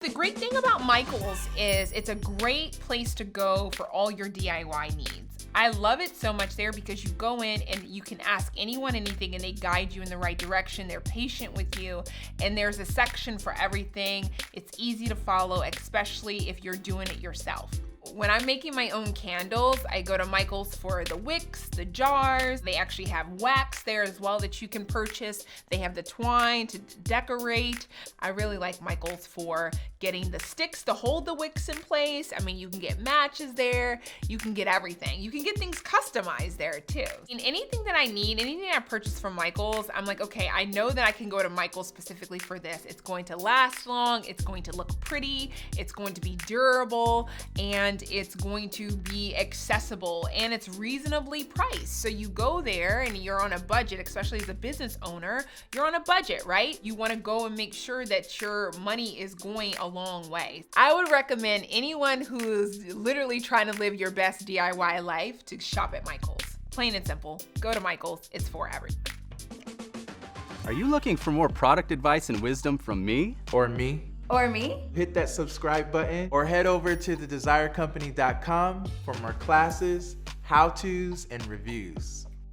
The great thing about Michael's is it's a great place to go for all your DIY needs. I love it so much there because you go in and you can ask anyone anything and they guide you in the right direction. They're patient with you, and there's a section for everything. It's easy to follow, especially if you're doing it yourself. When I'm making my own candles, I go to Michael's for the wicks, the jars. They actually have wax there as well that you can purchase. They have the twine to decorate. I really like Michael's for getting the sticks to hold the wicks in place. I mean, you can get matches there. You can get everything. You can get things customized there too. And anything that I need, anything I purchase from Michael's, I'm like, okay, I know that I can go to Michael's specifically for this. It's going to last long. It's going to look pretty. It's going to be durable, and it's going to be accessible, and it's reasonably priced. So you go there and you're on a budget, especially as a business owner, you're on a budget, right? You want to go and make sure that your money is going a long way. I would recommend anyone who's literally trying to live your best DIY life to shop at Michael's. Plain and simple. Go to Michael's. It's for everyone. Are you looking for more product advice and wisdom from me? Or me? Or me? Hit that subscribe button or head over to thedesirecompany.com for more classes, how-tos, and reviews.